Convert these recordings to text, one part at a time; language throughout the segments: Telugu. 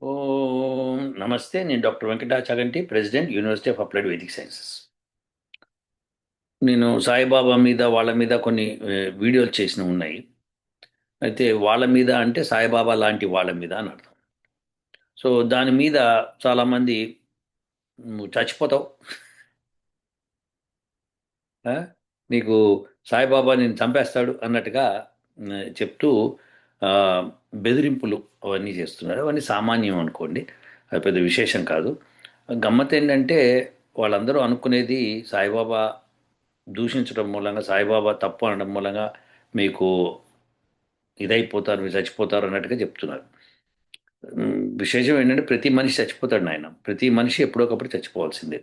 ఓం నమస్తే. నేను డాక్టర్ వెంకటాచలంటి, president, university of applied Vedic sciences. నేను సాయిబాబా మీద వాళ్ళ మీద కొన్ని వీడియోలు చేసినవి ఉన్నాయి. అయితే వాళ్ళ మీద అంటే సాయిబాబా లాంటి వాళ్ళ మీద అని అర్థం. సో దాని మీద చాలామంది "నువ్వు చచ్చిపోతావు, ఆ? నీకు సాయిబాబా నేను చంపేస్తాడు" అన్నట్టుగా చెప్తూ ఆ, బెదిరింపులు అవన్నీ చేస్తున్నారు. అవన్నీ సామాన్యం అనుకోండి, అది పెద్ద విశేషం కాదు. గమ్మత్ ఏంటంటే వాళ్ళందరూ అనుకునేది సాయిబాబా దూషించడం మూలంగా, సాయిబాబా తప్పు అనడం మూలంగా మీకు ఇదైపోతారు, మీరు చచ్చిపోతారు అన్నట్టుగా చెప్తున్నారు. విశేషం ఏంటంటే ప్రతి మనిషి చచ్చిపోతాడు నాయన. ప్రతి మనిషి ఎప్పుడోకప్పుడు చచ్చిపోవాల్సిందే.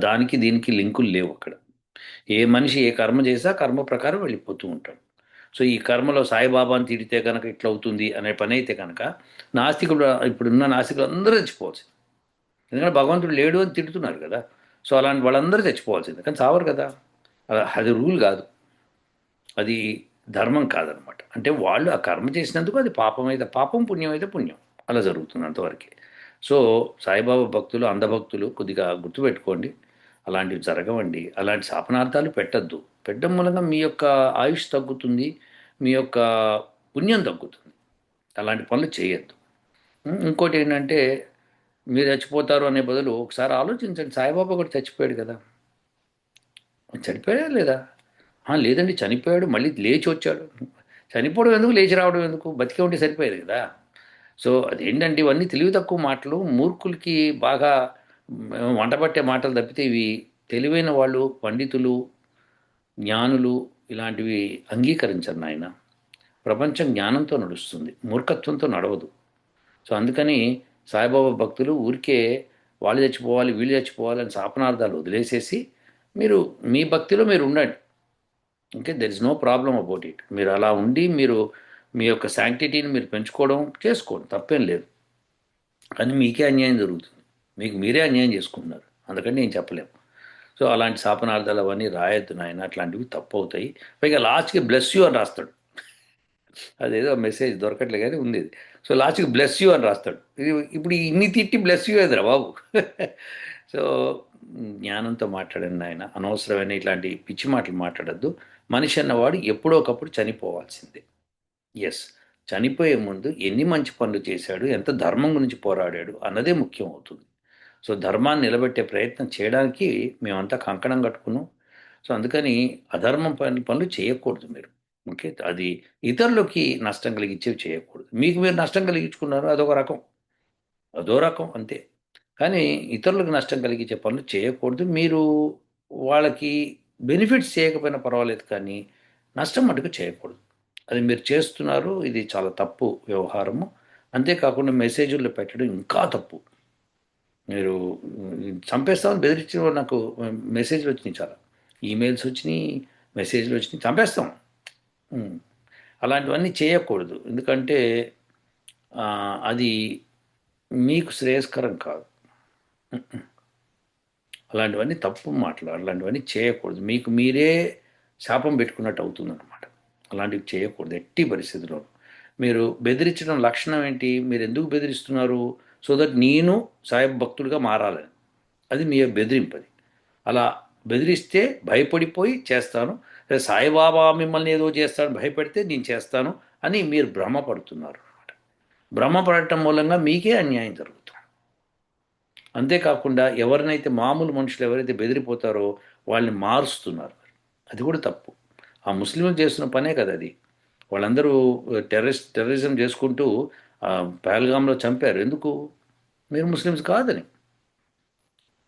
దానికి దీనికి లింకులు లేవు అక్కడ. ఏ మనిషి ఏ కర్మ చేసినా కర్మ ప్రకారం వెళ్ళిపోతూ ఉంటాడు. సో ఈ కర్మలో సాయిబాబాని తిడితే కనుక ఇట్లా అవుతుంది అనే పని అయితే కనుక నాస్తికుడు, ఇప్పుడున్న నాస్తికులు అందరూ చచ్చిపోవాల్సింది. ఎందుకంటే భగవంతుడు లేడు అని తిడుతున్నారు కదా. సో అలాంటి వాళ్ళందరూ చచ్చిపోవాల్సిందే, కానీ చావరు కదా. అది రూల్ కాదు, అది ధర్మం కాదనమాట. అంటే వాళ్ళు ఆ కర్మ చేసినందుకు అది పాపం అయితే పాపం, పుణ్యం అయితే పుణ్యం, అలా జరుగుతుంది అంతవరకే. సో సాయిబాబా భక్తులు, అంధభక్తులు కొద్దిగా గుర్తుపెట్టుకోండి, అలాంటివి జరగవండి. అలాంటి శాపనార్థాలు పెట్టద్దు. పెట్టడం మూలంగా మీ యొక్క ఆయుష్ తగ్గుతుంది, మీ యొక్క పుణ్యం తగ్గుతుంది. అలాంటి పనులు చేయొద్దు. ఇంకోటి ఏంటంటే మీరు చచ్చిపోతారు అనే బదులు ఒకసారి ఆలోచించండి, సాయిబాబా కూడా చచ్చిపోయాడు కదా. చనిపోయాడా లేదా? లేదండి చనిపోయాడు, మళ్ళీ లేచి వచ్చాడు. చనిపోవడం ఎందుకు, లేచి రావడం ఎందుకు? బతికే ఉంటే సరిపోయేది కదా. సో అదేంటంటే ఇవన్నీ తెలివి తక్కువ మాటలు, మూర్ఖులకి బాగా వంటపట్టే మాటలు తప్పితే ఇవి తెలివైన వాళ్ళు, పండితులు, జ్ఞానులు ఇలాంటివి అంగీకరించరు నాయన. ప్రపంచం జ్ఞానంతో నడుస్తుంది, మూర్ఖత్వంతో నడవదు. సో అందుకని సాయిబాబా భక్తులు ఊరికే వాళ్ళు చచ్చిపోవాలి, వీళ్ళు చచ్చిపోవాలి అని శాపనార్థాలు వదిలేసేసి మీరు మీ భక్తిలో మీరు ఉండండి. Okay, there is no problem about it. మీరు అలా ఉండి మీరు మీ యొక్క శాంక్టిటీని మీరు పెంచుకోవడం చేసుకోండి, తప్పేం లేదు. కానీ మీకే అన్యాయం జరుగుతుంది, మీకు మీరే అన్యాయం చేసుకుంటున్నారు. అందుకని నేను చెప్పలేము. సో అలాంటి శాపనార్థాలు అవన్నీ రాయొద్దు నాయన, అట్లాంటివి తప్పు అవుతాయి. పైగా లాస్ట్కి బ్లెస్ యూ అని రాస్తాడు. అదేదో మెసేజ్ దొరకట్లే కానీ ఉంది ఇది. సో లాస్ట్కి బ్లెస్ యూ అని రాస్తాడు. ఇది ఇప్పుడు ఇన్ని తిట్టి బ్లెస్ యూ ఎదురా బాబు. సో జ్ఞానంతో మాట్లాడండి ఆయన, అనవసరమైన ఇట్లాంటి పిచ్చి మాటలు మాట్లాడద్దు. మనిషి అన్నవాడు ఎప్పుడో ఒకప్పుడు చనిపోవాల్సిందే. ఎస్, చనిపోయే ముందు ఎన్ని మంచి పనులు చేశాడు, ఎంత ధర్మం గురించి పోరాడాడు అన్నదే ముఖ్యం అవుతుంది. సో ధర్మాన్ని నిలబెట్టే ప్రయత్నం చేయడానికి మేమంతా కంకణం కట్టుకున్నాం. సో అందుకని అధర్మం పనులు చేయకూడదు మీరు. ఓకే, అది ఇతరులకి నష్టం కలిగించేవి చేయకూడదు. మీకు మీరు నష్టం కలిగించుకున్నారు, అదొక రకం, అదో రకం అంతే. కానీ ఇతరులకు నష్టం కలిగించే పనులు చేయకూడదు. మీరు వాళ్ళకి బెనిఫిట్స్ చేయకపోయినా పర్వాలేదు, కానీ నష్టం మటుకు చేయకూడదు. అది మీరు చేస్తున్నారు, ఇది చాలా తప్పు వ్యవహారము. అంతేకాకుండా మెసేజ్లు పెట్టడం ఇంకా తప్పు. మీరు చంపేస్తామని బెదిరించిన నాకు మెసేజ్లు వచ్చినాయి చాలా, ఈమెయిల్స్ వచ్చినాయి, మెసేజ్లు వచ్చినాయి, చంపేస్తాం. ఉమ్. అలాంటివన్నీ చేయకూడదు. ఎందుకంటే అది మీకు శ్రేయస్కరం కాదు. అలాంటివన్నీ తప్పు మాటలు, అలాంటివన్నీ చేయకూడదు. మీకు మీరే శాపం పెట్టుకున్నట్టు అవుతుందన్నమాట. అలాంటివి చేయకూడదు ఎట్టి పరిస్థితిలో. మీరు బెదిరించడం లక్షణం ఏంటి? మీరు ఎందుకు బెదిరిస్తున్నారు? సో దట్ నేను సాయి భక్తుడిగా మారాలని. అది మీ బెదిరింపది. అలా బెదిరిస్తే భయపడిపోయి చేస్తాను, సాయిబాబా మిమ్మల్ని ఏదో చేస్తాడు భయపెడితే నేను చేస్తాను అని మీరు భ్రమపడుతున్నారు అనమాట. భ్రమపడటం మూలంగా మీకే అన్యాయం జరుగుతుంది. అంతేకాకుండా ఎవరినైతే మామూలు మనుషులు ఎవరైతే బెదిరిపోతారో వాళ్ళని మారుస్తున్నారు. అది కూడా తప్పు. ఆ ముస్లింలు చేస్తున్న పనే కదా అది. వాళ్ళందరూ టెర్రరిజం చేసుకుంటూ పహల్గామ్లో చంపారు. ఎందుకు? మీరు ముస్లిమ్స్ కాదని,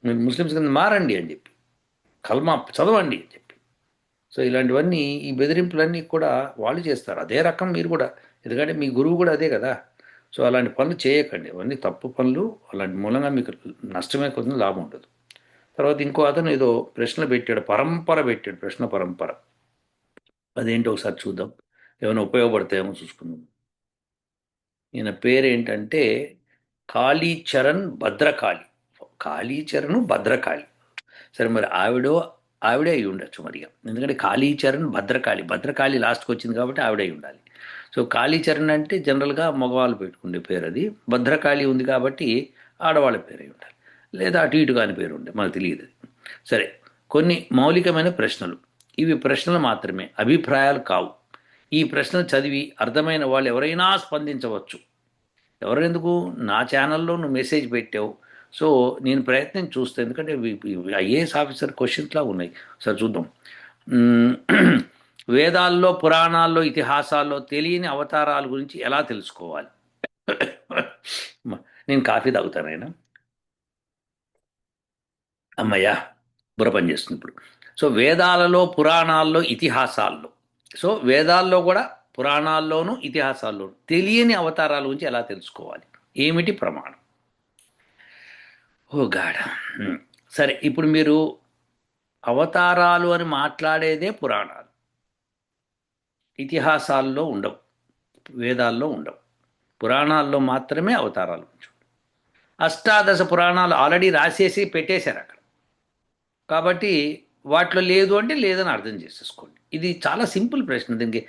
మీరు ముస్లిమ్స్ కింద మారండి అని చెప్పి, కల్మా చదవండి అని చెప్పి. సో ఇలాంటివన్నీ, ఈ బెదిరింపులన్నీ కూడా వాళ్ళు చేస్తారు. అదే రకం మీరు కూడా, ఎందుకంటే మీ గురువు కూడా అదే కదా. సో అలాంటి పనులు చేయకండి, అవన్నీ తప్పు పనులు. అలాంటి మూలంగా మీకు నష్టమే కొంచెం, లాభం ఉండదు. తర్వాత ఇంకో అతను ఏదో ప్రశ్నలు పెట్టాడు, పరంపర పెట్టాడు, ప్రశ్న పరంపర. అదేంటో ఒకసారి చూద్దాం, ఏమైనా ఉపయోగపడతాయేమో చూసుకుందాం. ఈయన పేరేంటంటే కాళీచరణ్ భద్రకాళి. కాళీచరణ్ భద్రకాళి. సరే మరి ఆవిడే అయి ఉండొచ్చు మరి, ఎందుకంటే కాళీచరణ్ భద్రకాళి, భద్రకాళి లాస్ట్కి వచ్చింది కాబట్టి ఆవిడే అయి ఉండాలి. సో కాళీచరణ్ అంటే జనరల్గా మగవాళ్ళు పెట్టుకునే పేరు అది. భద్రకాళి ఉంది కాబట్టి ఆడవాళ్ళ పేరు ఉండాలి, లేదా అటు ఇటు కాని పేరు ఉండే మనకు తెలియదు అది. సరే, కొన్ని మౌలికమైన ప్రశ్నలు. ఇవి ప్రశ్నలు మాత్రమే, అభిప్రాయాలు కావు. ఈ ప్రశ్నలు చదివి అర్థమైన వాళ్ళు ఎవరైనా స్పందించవచ్చు. ఎవరెందుకు, నా ఛానల్లో నువ్వు మెసేజ్ పెట్టావు, సో నేను ప్రయత్నం చూస్తాను. ఎందుకంటే ఐఏఎస్ ఆఫీసర్ క్వశ్చన్స్లా ఉన్నాయి. సరే చూద్దాం. మ్మ్. వేదాల్లో, పురాణాల్లో, ఇతిహాసాల్లో తెలియని అవతారాల గురించి ఎలా తెలుసుకోవాలి? నేను కాఫీ తాగుతాను ఆయన. అమ్మయ్యా, బుర్ర పని చేస్తుంది ఇప్పుడు. సో వేదాలలో, పురాణాల్లో, ఇతిహాసాల్లో, సో వేదాల్లో కూడా, పురాణాల్లోనూ, ఇతిహాసాల్లోనూ తెలియని అవతారాల గురించి ఎలా తెలుసుకోవాలి? ఏమిటి ప్రమాణం? ఓ గాడ్. సరే, ఇప్పుడు మీరు అవతారాలు అని మాట్లాడేదే పురాణాలు, ఇతిహాసాల్లో ఉండవు, వేదాల్లో ఉండవు. పురాణాల్లో మాత్రమే అవతారాలు ఉంచు. అష్టాదశ పురాణాలు ఆల్రెడీ రాసేసి పెట్టేశారు అక్కడ, కాబట్టి వాటిలో లేదు అంటే లేదని అర్థం చేసేసుకోండి. ఇది చాలా సింపుల్ ప్రశ్న, దీనికి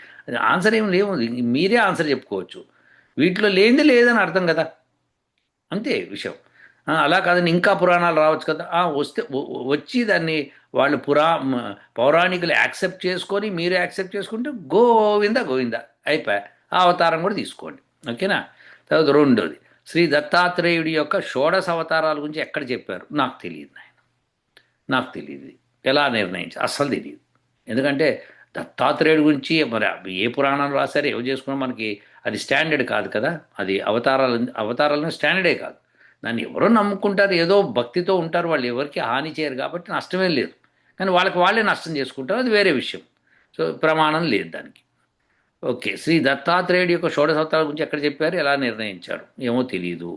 ఆన్సర్ ఏమి లేవు, మీరే ఆన్సర్ చెప్పుకోవచ్చు. వీటిలో లేనిది లేదని అర్థం కదా, అంతే విషయం. అలా కాదని ఇంకా పురాణాలు రావచ్చు కదా, వస్తే వచ్చి దాన్ని వాళ్ళు పౌరాణికులు యాక్సెప్ట్ చేసుకొని మీరు యాక్సెప్ట్ చేసుకుంటే గోవింద గోవింద అయిపోయా, ఆ అవతారం కూడా తీసుకోండి. ఓకేనా? తర్వాత రెండోది, శ్రీ దత్తాత్రేయుడి యొక్క షోడశ అవతారాల గురించి ఎక్కడ చెప్పారు? నాకు తెలియదు నాయన, నాకు తెలియదు. ఎలా నిర్ణయించి అస్సలు తెలియదు. ఎందుకంటే దత్తాత్రేయుడి గురించి మరి ఏ పురాణాలు రాశారో ఏవో చేసుకున్నా మనకి అది స్టాండర్డ్ కాదు కదా, అది అవతారాలను స్టాండర్డే కాదు. దాన్ని ఎవరో నమ్ముకుంటారు, ఏదో భక్తితో ఉంటారు, వాళ్ళు ఎవరికి హాని చేయరు కాబట్టి నష్టమేం లేదు. కానీ వాళ్ళకి వాళ్ళే నష్టం చేసుకుంటారు, అది వేరే విషయం. సో ప్రమాణం లేదు దానికి. ఓకే, శ్రీ దత్తాత్రేయుడి యొక్క షోడశవతారాల గురించి ఎక్కడ చెప్పారు, ఎలా నిర్ణయించారు? ఏమో తెలియదు.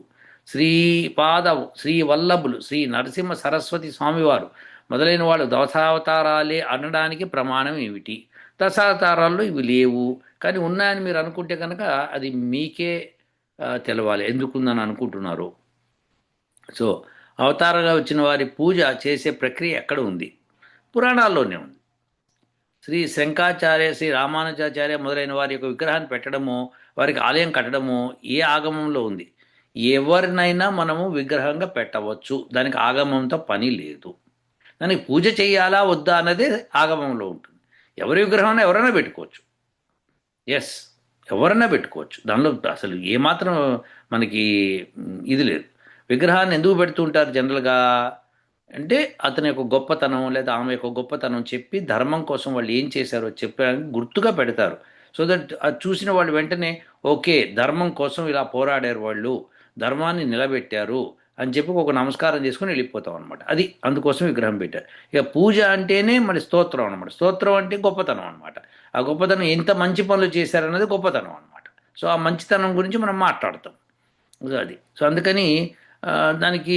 శ్రీ వల్లభులు, శ్రీ నరసింహ సరస్వతి స్వామివారు మొదలైన వాళ్ళు దశావతారాలే అనడానికి ప్రమాణం ఏమిటి? దశావతారాల్లో ఇవి లేవు, కానీ ఉన్నాయని మీరు అనుకుంటే కనుక అది మీకే తెలవాలి ఎందుకుందని అనుకుంటున్నారు. సో అవతారంగా వచ్చిన వారి పూజ చేసే ప్రక్రియ ఎక్కడ ఉంది? పురాణాల్లోనే ఉంది. శ్రీ శంకరాచార్య, శ్రీ రామానుజాచార్య మొదలైన వారి యొక్క విగ్రహాన్ని పెట్టడము, వారికి ఆలయం కట్టడము ఏ ఆగమంలో ఉంది? ఎవరినైనా మనము విగ్రహంగా పెట్టవచ్చు, దానికి ఆగమంతో పని లేదు. దానికి పూజ చేయాలా వద్దా అన్నదే ఆగమంలో ఉంటుంది. ఎవరి విగ్రహం ఎవరైనా పెట్టుకోవచ్చు. ఎస్, ఎవరైనా పెట్టుకోవచ్చు, దానిలో అసలు ఏమాత్రం మనకి ఇది లేదు. విగ్రహాన్ని ఎందుకు పెడుతుంటారు జనరల్గా అంటే అతని యొక్క గొప్పతనం లేదా ఆమె యొక్క గొప్పతనం చెప్పి ధర్మం కోసం వాళ్ళు ఏం చేశారో చెప్పడానికి గుర్తుగా పెడతారు. సో దట్ అది చూసిన వాళ్ళు వెంటనే ఓకే, ధర్మం కోసం ఇలా పోరాడారు వాళ్ళు, ధర్మాన్ని నిలబెట్టారు అని చెప్పి ఒక నమస్కారం చేసుకుని వెళ్ళిపోతాం అనమాట. అది అందుకోసం విగ్రహం పెట్టారు. ఇక పూజ అంటేనే మరి స్తోత్రం అనమాట. స్తోత్రం అంటే గొప్పతనం అనమాట. ఆ గొప్పతనం ఎంత మంచి పనులు చేశారన్నది గొప్పతనం అనమాట. సో ఆ మంచితనం గురించి మనం మాట్లాడతాం. అది సో అందుకని దానికి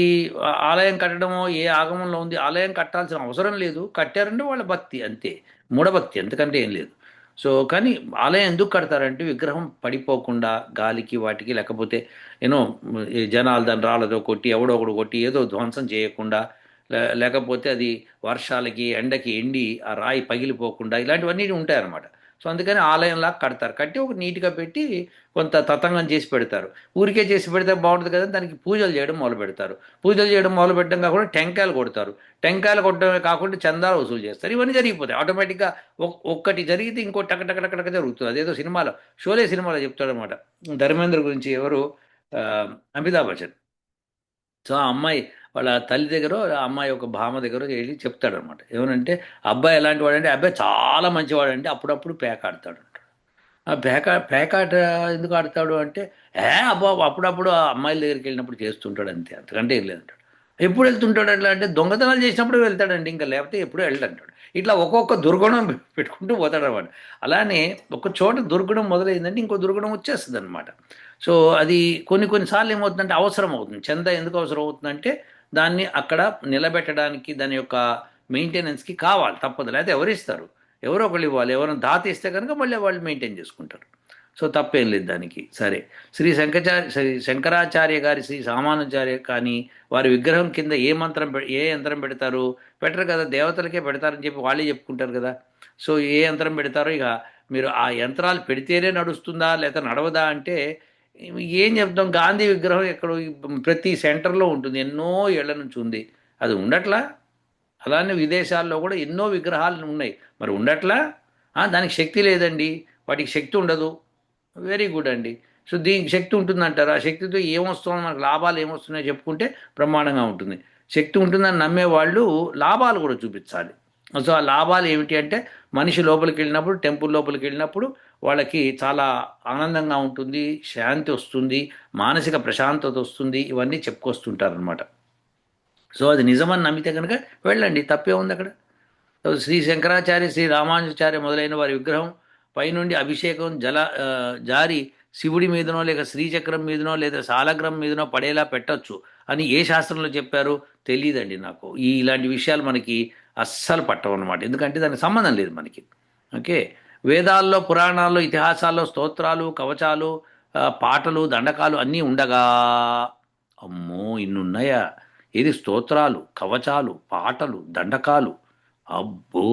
ఆలయం కట్టడమో ఏ ఆగమంలో ఉంది, ఆలయం కట్టాల్సిన అవసరం లేదు. కట్టారంటే వాళ్ళ భక్తి అంతే, మూఢభక్తి, అంతకంటే ఏం లేదు. సో కానీ ఆలయం ఎందుకు కడతారంటే విగ్రహం పడిపోకుండా గాలికి వాటికి, లేకపోతే ఏనో జనాలు దాన్ని రాళ్ళతో కొట్టి ఎవడో ఒకడు కొట్టి ఏదో ధ్వంసం చేయకుండా, లేకపోతే అది వర్షాలకి ఎండకి ఎండి ఆ రాయి పగిలిపోకుండా, ఇలాంటివన్నీ ఉంటాయన్నమాట. సో అందుకని ఆలయంలా కడతారు, కట్టి ఒక నీట్గా పెట్టి కొంత తతంగం చేసి పెడతారు. ఊరికే చేసి పెడితే బాగుంటుంది కదా, దానికి పూజలు చేయడం మొదలు పెడతారు. పూజలు చేయడం మొదలు పెట్టడం కాకుండా టెంకాయలు కొడతారు. టెంకాయలు కొట్టడమే కాకుండా చందాలు వసూలు చేస్తారు. ఇవన్నీ జరిగిపోతాయి ఆటోమేటిక్గా. ఒక్కటి జరిగితే ఇంకో టక టక టక టక జరుగుతుంది. అదేదో సినిమాలో, సినిమాలో చెప్తాడనమాట ధర్మేంద్ర గురించి, ఎవరు అమితాబ్ బచ్చన్. సో ఆ అమ్మాయి వాళ్ళ తల్లి దగ్గర, ఆ అమ్మాయి ఒక భామ దగ్గర వెళ్ళి చెప్తాడనమాట. ఏమనంటే అబ్బాయి ఎలాంటి వాడంటే, అబ్బాయి చాలా మంచివాడంటే అప్పుడప్పుడు పేకాడతాడు అంటాడు. ఆ పేకాట ఎందుకు ఆడతాడు అంటే, అబ్బా అప్పుడప్పుడు ఆ అమ్మాయిల దగ్గరికి వెళ్ళినప్పుడు చేస్తుంటాడు అంతే, అంతకంటే ఏం లేదంటాడు. ఎప్పుడు వెళ్తుంటాడు అట్లా అంటే, దొంగతనాలు చేసినప్పుడు వెళ్తాడండి, ఇంకా లేకపోతే ఎప్పుడూ వెళ్ళడంటాడు. ఇట్లా ఒక్కొక్క దుర్గుణం పెట్టుకుంటూ పోతాడు అనమాట. అలానే ఒక చోట దుర్గుణం మొదలైందంటే ఇంకో దుర్గుణం వచ్చేస్తుంది అనమాట. సో అది కొన్నిసార్లు ఏమవుతుందంటే అవసరం అవుతుంది. చందా ఎందుకు అవసరం అవుతుందంటే దాన్ని అక్కడ నిలబెట్టడానికి, దాని యొక్క మెయింటెనెన్స్కి కావాలి, తప్పదు. లేకపోతే ఎవరు ఇస్తారు? ఎవరో ఒకళ్ళు ఇవ్వాలి. ఎవరైనా దాత ఇస్తే కనుక మళ్ళీ వాళ్ళు మెయింటైన్ చేసుకుంటారు. సో తప్పేం లేదు దానికి. సరే, శ్రీ శంకరాచార్య గారి, శ్రీ రామానుజాచార్య కానీ వారి విగ్రహం కింద ఏ యంత్రం పెడతారు? పెట్టరు కదా, దేవతలకే పెడతారని చెప్పి వాళ్ళే చెప్పుకుంటారు కదా. సో ఏ యంత్రం పెడతారో ఇక మీరు ఆ యంత్రాలు పెడితేనే నడుస్తుందా లేక నడవదా అంటే ఏం చెప్తాం. గాంధీ విగ్రహం ఎక్కడో ప్రతి సెంటర్లో ఉంటుంది, ఎన్నో ఏళ్ల నుంచి ఉంది. అది ఉండట్లా. అలానే విదేశాల్లో కూడా ఎన్నో విగ్రహాలు ఉన్నాయి, మరి ఉండట్లా. దానికి శక్తి లేదండి, వాటికి శక్తి ఉండదు. వెరీ గుడ్ అండి. సో దీనికి శక్తి ఉంటుందంటారు. ఆ శక్తితో ఏమొస్తుందో మనకు లాభాలు ఏమొస్తున్నాయో చెప్పుకుంటే బ్రహ్మాండంగా ఉంటుంది. శక్తి ఉంటుందని నమ్మే వాళ్ళు లాభాలు కూడా చూపించాలి. సో ఆ లాభాలు ఏమిటి అంటే, మనిషి లోపలికి వెళ్ళినప్పుడు, టెంపుల్ లోపలికి వెళ్ళినప్పుడు వాళ్ళకి చాలా ఆనందంగా ఉంటుంది, శాంతి వస్తుంది, మానసిక ప్రశాంతత వస్తుంది, ఇవన్నీ చెప్పుకొస్తుంటారనమాట. సో అది నిజమని నమ్మితే కనుక వెళ్ళండి, తప్పే ఉంది అక్కడ. శ్రీ శంకరాచార్య, శ్రీ రామానుజాచార్య మొదలైన వారి విగ్రహం పైనుండి అభిషేకం జారి శివుడి మీదనో లేక శ్రీచక్రం మీదనో లేదా సాలగ్రం మీదనో పడేలా పెట్టొచ్చు అని ఏ శాస్త్రంలో చెప్పారు తెలియదండి నాకు. ఇలాంటి విషయాలు మనకి అస్సలు పట్టవన్నమాట, ఎందుకంటే దానికి సంబంధం లేదు మనకి. ఓకే. వేదాల్లో, పురాణాల్లో, ఇతిహాసాల్లో స్తోత్రాలు, కవచాలు, పాటలు, దండకాలు అన్నీ ఉండగా, అమ్మో ఇన్నున్నాయా? ఇది స్తోత్రాలు, కవచాలు, పాటలు, దండకాలు, అబ్బో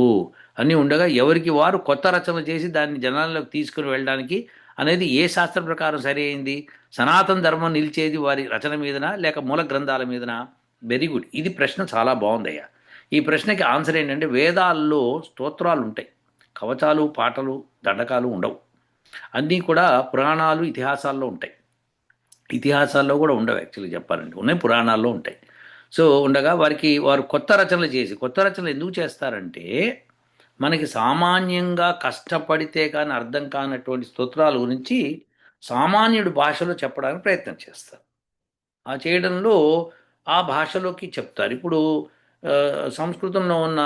అన్నీ ఉండగా ఎవరికి వారు కొత్త రచనలు చేసి దాన్ని జనాల్లోకి తీసుకుని వెళ్ళడానికి అనేది ఏ శాస్త్ర ప్రకారం సరి అయింది? సనాతన ధర్మం నిలిచేది వారి రచన మీదనా లేక మూల గ్రంథాల మీదనా? వెరీ గుడ్, ఇది ప్రశ్న చాలా బాగుందయ్యా. ఈ ప్రశ్నకి ఆన్సర్ ఏంటంటే, వేదాల్లో స్తోత్రాలు ఉంటాయి, కవచాలు, పాటలు, దండకాలు ఉండవు. అన్నీ కూడా పురాణాలు, ఇతిహాసాల్లో ఉంటాయి. ఇతిహాసాల్లో కూడా ఉండవు, యాక్చువల్లీ చెప్పాలంటే ఉన్నాయి, పురాణాల్లో ఉంటాయి. సో ఉండగా వారు కొత్త రచనలు చేసి, కొత్త రచనలు ఎందుకు చేస్తారంటే, మనకి సామాన్యంగా కష్టపడితే కానీ అర్థం కానటువంటి స్తోత్రాల గురించి సామాన్యుడి భాషలో చెప్పడానికి ప్రయత్నం చేస్తారు. ఆ చేయడంలో ఆ భాషలోకి చెప్తారు. ఇప్పుడు సంస్కృతంలో ఉన్న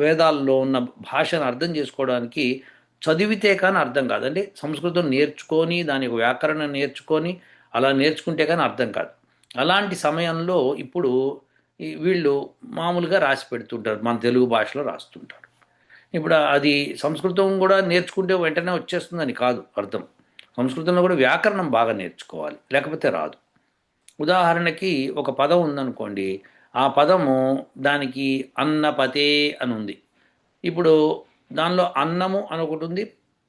వేదాల్లో ఉన్న భాషను అర్థం చేసుకోవడానికి చదివితే కానీ అర్థం కాదండి. సంస్కృతం నేర్చుకొని దానికి వ్యాకరణం నేర్చుకొని అలా నేర్చుకుంటే కానీ అర్థం కాదు. అలాంటి సమయంలో ఇప్పుడు వీళ్ళు మామూలుగా రాసి పెడుతుంటారు, మన తెలుగు భాషలో రాస్తుంటారు. ఇప్పుడు అది సంస్కృతం కూడా నేర్చుకుంటే వెంటనే వచ్చేస్తుందని కాదు అర్థం. సంస్కృతంలో కూడా వ్యాకరణం బాగా నేర్చుకోవాలి, లేకపోతే రాదు. ఉదాహరణకి ఒక పదం ఉందనుకోండి, ఆ పదము దానికి అన్నపతే అని ఉంది. ఇప్పుడు దానిలో అన్నము అని ఒకటి ఉంది,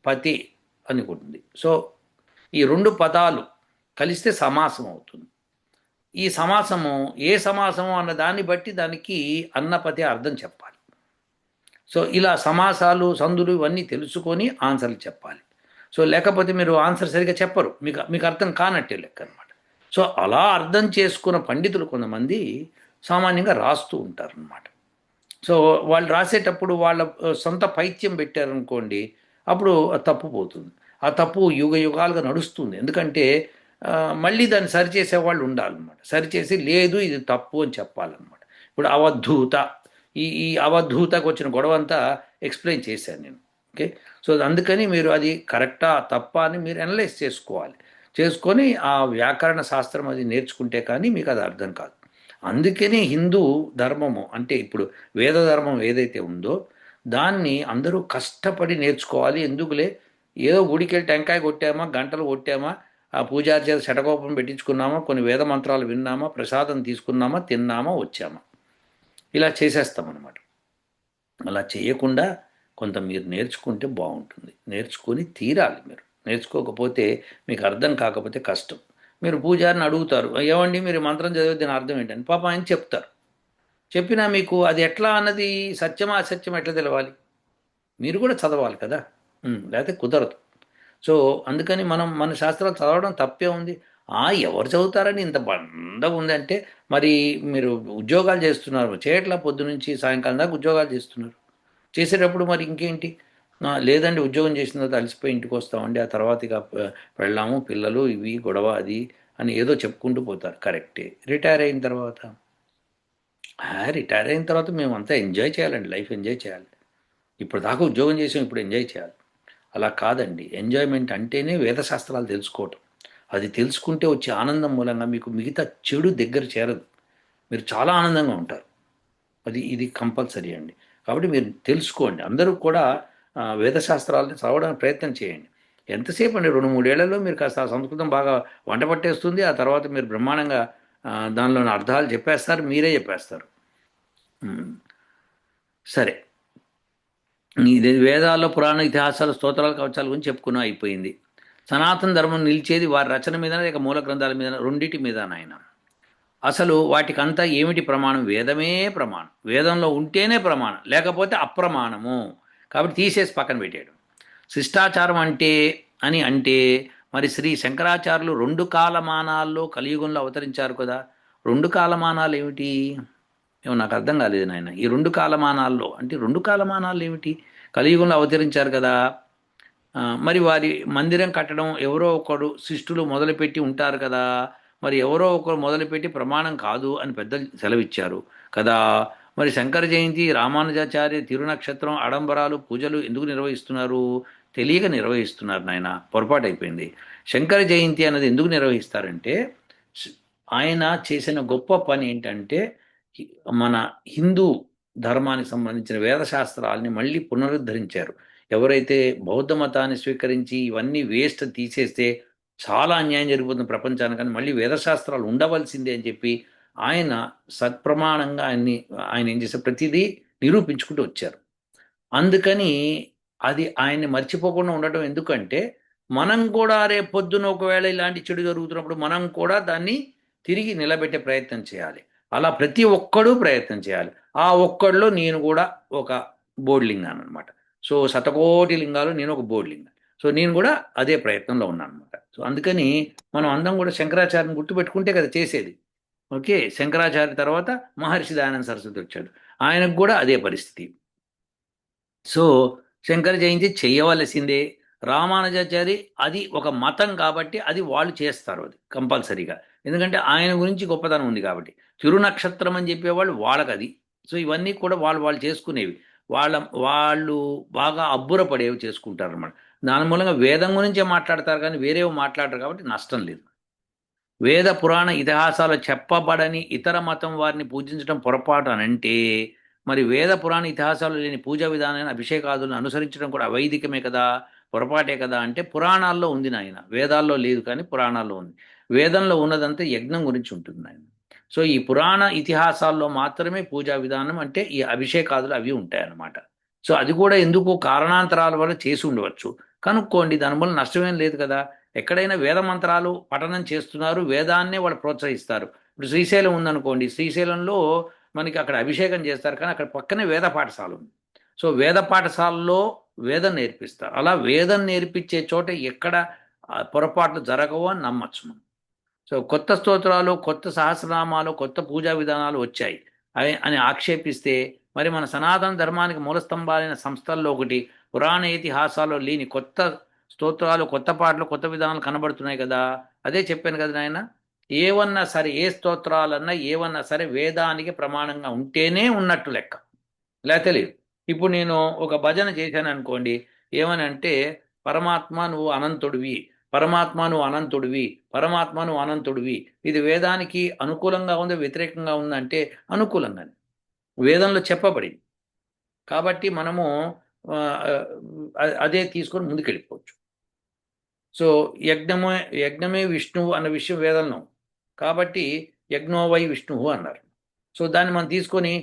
పతే అని ఒకటి ఉంది. సో ఈ రెండు పదాలు కలిస్తే సమాసం అవుతుంది. ఈ సమాసము ఏ సమాసము అన్న దాన్ని బట్టి దానికి అన్నపతే అర్థం చెప్పాలి. సో ఇలా సమాసాలు, సందులు ఇవన్నీ తెలుసుకొని ఆన్సర్లు చెప్పాలి. సో లేకపోతే మీరు ఆన్సర్ సరిగ్గా చెప్పరు, మీకు మీకు అర్థం కానట్టే లెక్క అనమాట. సో అలా అర్థం చేసుకున్న పండితులు కొంతమంది సామాన్యంగా రాస్తూ ఉంటారనమాట. సో వాళ్ళు రాసేటప్పుడు వాళ్ళ సొంత పైత్యం పెట్టారనుకోండి, అప్పుడు తప్పు పోతుంది. ఆ తప్పు యుగ యుగాలుగా నడుస్తుంది. ఎందుకంటే మళ్ళీ దాన్ని సరిచేసేవాళ్ళు ఉండాలన్నమాట. సరిచేసి లేదు ఇది తప్పు అని చెప్పాలన్నమాట. ఇప్పుడు అవధూత, ఈ అవధూతకు వచ్చిన గొడవ అంతా ఎక్స్ప్లెయిన్ చేశాను నేను. ఓకే. సో అందుకని మీరు అది కరెక్టా తప్పా అని మీరు అనలైజ్ చేసుకోవాలి. చేసుకొని ఆ వ్యాకరణ శాస్త్రం అది నేర్చుకుంటే కానీ మీకు అది అర్థం కాదు. అందుకని హిందూ ధర్మము అంటే ఇప్పుడు వేద ధర్మం ఏదైతే ఉందో దాన్ని అందరూ కష్టపడి నేర్చుకోవాలి. ఎందుకులే, ఏదో గుడికి వెళ్ళి టెంకాయ కొట్టామా, గంటలు కొట్టామా, ఆ పూజారి చేత శటకోపం పెట్టించుకున్నామా, కొన్ని వేద మంత్రాలు విన్నామా, ప్రసాదం తీసుకున్నామా, తిన్నామా, వచ్చామా, ఇలా చేసేస్తామన్నమాట. అలా చేయకుండా కొంత మీరు నేర్చుకుంటే బాగుంటుంది. నేర్చుకొని తీరాలి. మీరు నేర్చుకోకపోతే, మీకు అర్థం కాకపోతే కష్టం. మీరు పూజారిని అడుగుతారు, ఏమండి మీరు మంత్రం చదివితే దీని అర్థం ఏంటని, పాప ఆయన చెప్తారు. చెప్పినా మీకు అది ఎట్లా అన్నది సత్యమా అసత్యం ఎట్లా తెలవాలి? మీరు కూడా చదవాలి కదా, లేకపోతే కుదరదు. సో అందుకని మన శాస్త్రాలు చదవడం తప్పే ఉంది. ఎవరు చదువుతారని ఇంత బండగా ఉందంటే, మరి మీరు ఉద్యోగాలు చేస్తున్నారు, చేయట్లా పొద్దునుంచి సాయంకాలం దాకా ఉద్యోగాలు చేస్తున్నారు. చేసేటప్పుడు మరి ఇంకేంటి? లేదండి ఉద్యోగం చేసిన తర్వాత అలసిపోయి ఇంటికి వస్తామండి, ఆ తర్వాత ఇక పెళ్ళాము, పిల్లలు, ఇవి గొడవ అది అని ఏదో చెప్పుకుంటూ పోతారు. కరెక్టే. రిటైర్ అయిన తర్వాత రిటైర్ అయిన తర్వాత మేమంతా ఎంజాయ్ చేయాలండి, లైఫ్ ఎంజాయ్ చేయాలి. ఇప్పుడు దాకా ఉద్యోగం చేసాం, ఇప్పుడు ఎంజాయ్ చేయాలి. అలా కాదండి. ఎంజాయ్మెంట్ అంటేనే వేదశాస్త్రాలు తెలుసుకోవటం. అది తెలుసుకుంటే వచ్చే ఆనందం మూలంగా మీకు మిగతా చెడు దగ్గర చేరదు, మీరు చాలా ఆనందంగా ఉంటారు. ఇది కంపల్సరీ అండి. కాబట్టి మీరు తెలుసుకోండి. అందరూ కూడా వేదశాస్త్రాలను చదవడానికి ప్రయత్నం చేయండి. ఎంతసేపు అండి, 2-3 ఏళ్లలో మీరు కాస్త ఆ సంస్కృతం బాగా వంట పట్టేస్తుంది. ఆ తర్వాత మీరు బ్రహ్మాండంగా దానిలోని అర్థాలు చెప్పేస్తారు, మీరే చెప్పేస్తారు. సరే. ఇది వేదాల్లో పురాణ ఇతిహాసాలు స్తోత్రాల కవచాల గురించి చెప్పుకున్నా అయిపోయింది. సనాతన ధర్మం నిలిచేది వారి రచన మీద లేక మూల గ్రంథాల మీద, రెండింటి మీద నాయన. అసలు వాటికంతా ఏమిటి ప్రమాణం? వేదమే ప్రమాణం. వేదంలో ఉంటేనే ప్రమాణం, లేకపోతే అప్రమాణము. కాబట్టి తీసేసి పక్కన పెట్టాడు. శిష్టాచారం అంటే మరి శ్రీ శంకరాచార్యులు 2 కాలమానాల్లో కలియుగంలో అవతరించారు కదా. 2 కాలమానాలు ఏమిటి? ఏమో నాకు అర్థం కాలేదు నాయన. ఈ 2 కాలమానాల్లో అంటే 2 కాలమానాలు ఏమిటి? కలియుగంలో అవతరించారు కదా. మరి వారి మందిరం కట్టడం ఎవరో ఒకడు శిష్టులు మొదలుపెట్టి ఉంటారు కదా. మరి ఎవరో ఒకరు మొదలుపెట్టి ప్రమాణం కాదు అని పెద్దలు సెలవిచ్చారు కదా. మరి శంకర జయంతి, రామానుజాచార్య తిరునక్షత్రం, ఆడంబరాలు, పూజలు ఎందుకు నిర్వహిస్తున్నారు? తెలియక నిర్వహిస్తున్నారు నాయన. పొరపాటు అయిపోయింది. శంకర జయంతి అన్నది ఎందుకు నిర్వహిస్తారంటే శ- ఆయన చేసిన గొప్ప పని ఏంటంటే మన హిందూ ధర్మానికి సంబంధించిన వేదశాస్త్రాలని మళ్ళీ పునరుద్ధరించారు. ఎవరైతే బౌద్ధ మతాన్ని స్వీకరించి ఇవన్నీ వేస్ట్ తీసేస్తే చాలా అన్యాయం జరిగిపోతుంది ప్రపంచానికి, కానీ మళ్ళీ వేదశాస్త్రాలు ఉండవలసిందే అని చెప్పి ఆయన సత్ప్రమాణంగా ఆయన ఏం చేశారు, ప్రతిదీ నిరూపించుకుంటూ వచ్చారు. అందుకని అది ఆయన్ని మర్చిపోకుండా ఉండటం. ఎందుకంటే మనం కూడా రేపొద్దున ఒకవేళ ఇలాంటి చెడు జరుగుతున్నప్పుడు మనం కూడా దాన్ని తిరిగి నిలబెట్టే ప్రయత్నం చేయాలి. అలా ప్రతి ఒక్కడూ ప్రయత్నం చేయాలి. ఆ ఒక్కడిలో నేను కూడా ఒక బోర్డ్లింగాను అనమాట. సో శతకోటి లింగాలు నేను ఒక బోర్డ్లింగం. సో నేను కూడా అదే ప్రయత్నంలో ఉన్నాను అనమాట. సో అందుకని మనం అందరం కూడా శంకరాచార్యని గుర్తుపెట్టుకుంటే కదా చేసేది. ఓకే, శంకరాచార్య తర్వాత మహర్షి దయానంద సరస్వతి వచ్చాడు. ఆయనకు కూడా అదే పరిస్థితి. సో శంకర జయంతి చేయవలసిందే. రామానుజాచారి అది ఒక మతం కాబట్టి అది వాళ్ళు చేస్తారు, అది కంపల్సరీగా. ఎందుకంటే ఆయన గురించి గొప్పతనం ఉంది కాబట్టి. తిరునక్షత్రం అని చెప్పేవాళ్ళు వాళ్ళకి అది. సో ఇవన్నీ కూడా వాళ్ళు వాళ్ళు చేసుకునేవి. వాళ్ళ వాళ్ళు బాగా అబ్బురపడేవి చేసుకుంటారు అన్నమాట. దాని మూలంగా వేదం గురించే మాట్లాడతారు కానీ వేరేవి మాట్లాడరు కాబట్టి నష్టం లేదు. వేద పురాణ ఇతిహాసాలు చెప్పబడని ఇతర మతం వారిని పూజించడం పొరపాటు అనంటే మరి వేద పురాణ ఇతిహాసాలు లేని పూజా విధానాన్ని, అభిషేకాదులను అనుసరించడం కూడా అవైదికమే కదా, పొరపాటే కదా అంటే పురాణాల్లో ఉంది నాయన. వేదాల్లో లేదు కానీ పురాణాల్లో ఉంది. వేదంలో ఉన్నదంతా యజ్ఞం గురించి ఉంటుంది నాయన. సో ఈ పురాణ ఇతిహాసాల్లో మాత్రమే పూజా విధానం అంటే ఈ అభిషేకాదులు అవి ఉంటాయన్నమాట. సో అది కూడా ఎందుకు కారణాంతరాల వల్ల చేసి ఉండవచ్చు. కనుక్కోండి, దానివల్ల నష్టమేం లేదు కదా. ఎక్కడైనా వేద మంత్రాలు పఠనం చేస్తున్నారు, వేదాన్నే వాళ్ళు ప్రోత్సహిస్తారు. ఇప్పుడు శ్రీశైలం ఉందనుకోండి, శ్రీశైలంలో మనకి అక్కడ అభిషేకం చేస్తారు కానీ అక్కడ పక్కనే వేద పాఠశాల ఉంది. సో వేద పాఠశాలలో వేదం నేర్పిస్తారు. అలా వేదం నేర్పించే చోట ఎక్కడ పొరపాట్లు జరగవో అని నమ్మచ్చు మనం. సో కొత్త స్తోత్రాలు, కొత్త సహస్రనామాలు, కొత్త పూజా విధానాలు వచ్చాయి అని ఆక్షేపిస్తే మరి మన సనాతన ధర్మానికి మూలస్తంభాలైన సంస్థల్లో ఒకటి పురాణ ఇతిహాసాల్లో లేని కొత్త స్తోత్రాలు, కొత్త పాటలు, కొత్త విధానాలు కనబడుతున్నాయి కదా. అదే చెప్పాను కదా నాయన. ఏవన్నా సరే, ఏ స్తోత్రాలన్నా ఏవన్నా సరే వేదానికి ప్రమాణంగా ఉంటేనే ఉన్నట్టు లెక్క, లేకపోతే లేదు. ఇప్పుడు నేను ఒక భజన చేశాను అనుకోండి, ఏమని అంటే పరమాత్మ నువ్వు అనంతుడివి, పరమాత్మ నువ్వు అనంతుడివి, పరమాత్మ నువ్వు అనంతుడివి. ఇది వేదానికి అనుకూలంగా ఉందా వ్యతిరేకంగా ఉందంటే అనుకూలంగానే వేదంలో చెప్పబడింది. కాబట్టి మనము ఆ, అదే తీసుకొని ముందుకెళ్ళిపోవచ్చు. సో యజ్ఞమే యజ్ఞమే విష్ణువు అన్న విషయం వేదంలో, కాబట్టి యజ్ఞో వై విష్ణువు అన్నారు. సో దాన్ని మనం తీసుకొని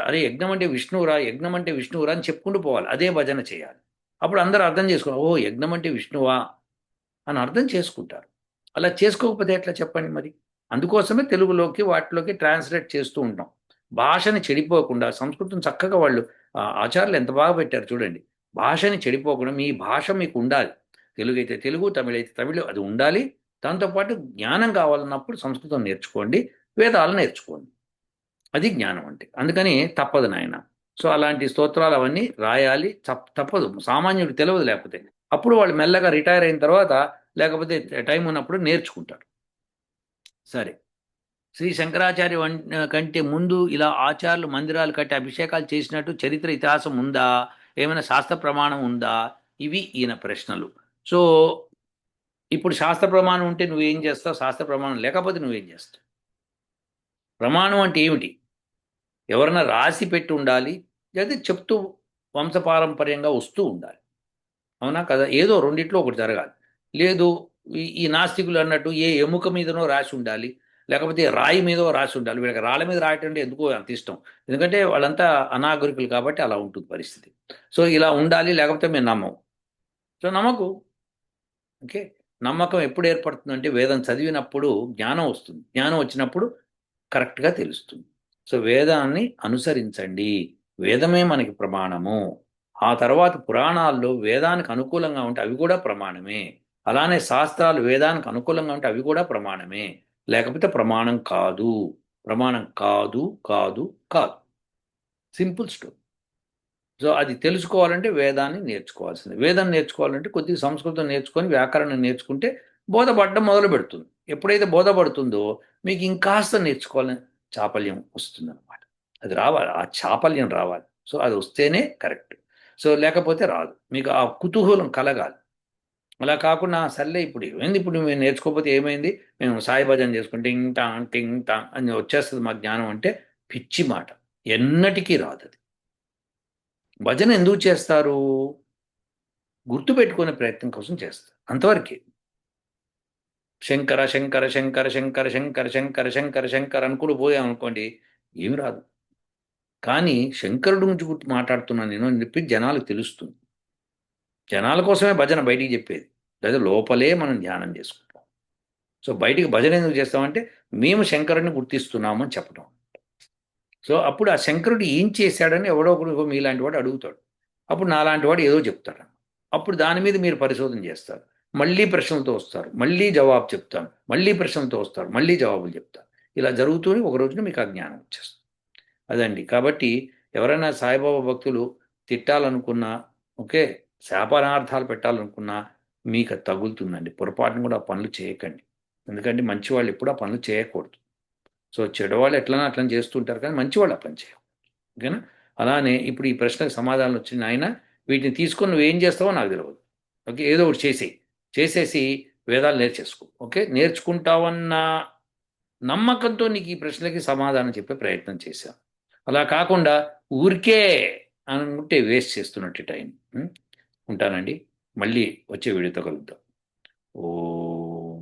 అరే యజ్ఞం అంటే విష్ణువురా, యజ్ఞం అంటే విష్ణువురా అని చెప్పుకుంటూ పోవాలి. అదే భజన చేయాలి. అప్పుడు అందరూ అర్థం చేసుకోవాలి, ఓ యజ్ఞం అంటే విష్ణువా అని అర్థం చేసుకుంటారు. అలా చేసుకోకపోతే ఎట్లా చెప్పండి మరి. అందుకోసమే తెలుగులోకి వాటిలోకి ట్రాన్స్లేట్ చేస్తూ ఉంటాం. భాషని చెడిపోకుండా సంస్కృతం చక్కగా వాళ్ళు ఆచార్యులు ఎంత బాగా పెట్టారు చూడండి. భాషని చెడిపోకుండా మీ భాష మీకు ఉండాలి. తెలుగు అయితే తెలుగు, తమిళ అయితే తమిళ్, అది ఉండాలి. దాంతోపాటు జ్ఞానం కావాలన్నప్పుడు సంస్కృతం నేర్చుకోండి, వేదాలు నేర్చుకోండి. అది జ్ఞానం అంటే. అందుకని తప్పదు నాయన. సో అలాంటి స్తోత్రాలు అవన్నీ రాయాలి, తప్పదు. సామాన్యుడికి తెలియదు లేకపోతే. అప్పుడు వాళ్ళు మెల్లగా రిటైర్ అయిన తర్వాత లేకపోతే టైం ఉన్నప్పుడు నేర్చుకుంటారు. సరే, శ్రీ శంకరాచార్య కంటే ముందు ఇలా ఆచార్యులు మందిరాలు కట్టి అభిషేకాలు చేసినట్టు చరిత్ర ఇతిహాసం ఉందా? ఏమైనా శాస్త్ర ప్రమాణం ఉందా? ఇవి ఈయన ప్రశ్నలు. సో ఇప్పుడు శాస్త్ర ప్రమాణం ఉంటే నువ్వేం చేస్తావు, శాస్త్ర ప్రమాణం లేకపోతే నువ్వేం చేస్తావు? ప్రమాణం అంటే ఏమిటి? ఎవరన్నా రాసి పెట్టి ఉండాలి, లేదా చెప్తూ వంశపారంపర్యంగా వస్తూ ఉండాలి. అవునా కదా? ఏదో రెండిట్లో ఒకటి జరగాలి. లేదు ఈ నాస్తికులు అన్నట్టు ఏ ఎముక మీదనో రాసి ఉండాలి, లేకపోతే రాయి మీదో రాసి ఉండాలి. వీళ్ళకి రాళ్ళ మీద రాయటం అంటే ఎందుకో అంత ఇష్టం. ఎందుకంటే వాళ్ళంతా అనాగరికులు కాబట్టి అలా ఉంటుంది పరిస్థితి. సో ఇలా ఉండాలి, లేకపోతే మేము నమ్మం. సో నమ్మకు. ఓకే. నమ్మకం ఎప్పుడు ఏర్పడుతుందంటే వేదం చదివినప్పుడు జ్ఞానం వస్తుంది. జ్ఞానం వచ్చినప్పుడు కరెక్ట్గా తెలుస్తుంది. సో వేదాన్ని అనుసరించండి. వేదమే మనకి ప్రమాణము. ఆ తర్వాత పురాణాల్లో వేదానికి అనుకూలంగా ఉంటే అవి కూడా ప్రమాణమే. అలానే శాస్త్రాలు వేదానికి అనుకూలంగా ఉంటే అవి కూడా ప్రమాణమే. లేకపోతే ప్రమాణం కాదు. ప్రమాణం కాదు, కాదు, కాదు. Simple story. సో అది తెలుసుకోవాలంటే వేదాన్ని నేర్చుకోవాల్సింది. వేదం నేర్చుకోవాలంటే కొద్దిగా సంస్కృతం నేర్చుకొని వ్యాకరణం నేర్చుకుంటే బోధపడడం మొదలు పెడుతుంది. ఎప్పుడైతే బోధపడుతుందో మీకు ఇంకాస్త నేర్చుకోవాలని చాపల్యం వస్తుందన్నమాట. అది రావాలి, ఆ చాపల్యం రావాలి. సో అది వస్తేనే కరెక్ట్. సో లేకపోతే రాదు. మీకు ఆ కుతూహలం కలగాలి. అలా కాకుండా సర్లే ఇప్పుడు ఏమైంది, ఇప్పుడు మేము నేర్చుకోకపోతే ఏమైంది, మేము సాయి భజన చేసుకుంటే టింగ్ టాంగ్ టింగ్ టాంగ్ అని వచ్చేస్తుంది మా జ్ఞానం అంటే పిచ్చి మాట. ఎన్నటికీ రాదు అది. భజన ఎందుకు చేస్తారు? గుర్తుపెట్టుకునే ప్రయత్నం కోసం చేస్తారు, అంతవరకే. శంకర శంకర శంకర శంకర శంకర శంకర శంకర శంకర అనుకుని పోయాం అనుకోండి, ఏమి రాదు. కానీ శంకరుడు గురించి గుర్తు మాట్లాడుతున్నాను నేను అని చెప్పి జనాలకు తెలుస్తుంది. జనాల కోసమే భజన బయటికి చెప్పేది. లేదా లోపలే మనం ధ్యానం చేసుకుంటాం. సో బయటికి భజన ఎందుకు చేస్తామంటే మేము శంకరుడిని గుర్తిస్తున్నాము అని చెప్పడం. సో అప్పుడు ఆ శంకరుడు ఏం చేశాడని ఎవడో ఒకడు మీలాంటి వాడు అడుగుతాడు. అప్పుడు నాలాంటి వాడు ఏదో చెప్తాడు. అప్పుడు దాని మీద మీరు పరిశోధన చేస్తారు. మళ్ళీ ప్రశ్నలతో వస్తారు. మళ్ళీ జవాబు చెప్తాను. మళ్ళీ ప్రశ్నలతో వస్తారు. మళ్ళీ జవాబులు చెప్తారు. ఇలా జరుగుతూనే ఒక రోజున మీకు ఆ జ్ఞానం వచ్చేస్తుంది. అదండి. కాబట్టి ఎవరైనా సాయిబాబా భక్తులు తిట్టాలనుకున్నా, ఓకే, శాపనార్థాలు పెట్టాలనుకున్నా మీకు అది తగులుతుందండి. పొరపాటును కూడా ఆ పనులు చేయకండి. ఎందుకంటే మంచివాళ్ళు ఎప్పుడు ఆ పనులు చేయకూడదు. సో చెడవాళ్ళు ఎట్లనో అట్లా చేస్తుంటారు, కానీ మంచివాళ్ళు ఆ పని చేయరు. ఓకేనా? అలానే ఇప్పుడు ఈ ప్రశ్నకు సమాధానం వచ్చిన ఆయన వీటిని తీసుకొని నువ్వేం చేస్తావో నాకు తెలియదు. ఓకే, ఏదో ఒకటి చేసేసి వేదాలు నేర్చేసుకో. ఓకే, నేర్చుకుంటావన్న నమ్మకంతో నీకు ఈ ప్రశ్నలకి సమాధానం చెప్పే ప్రయత్నం చేశాను. అలా కాకుండా ఊరికే అనుకుంటే వేస్ట్ చేస్తున్నట్టు టైం. ఉంటానండి. మళ్ళీ వచ్చే వీడియోతో కలుద్దాం. ఓ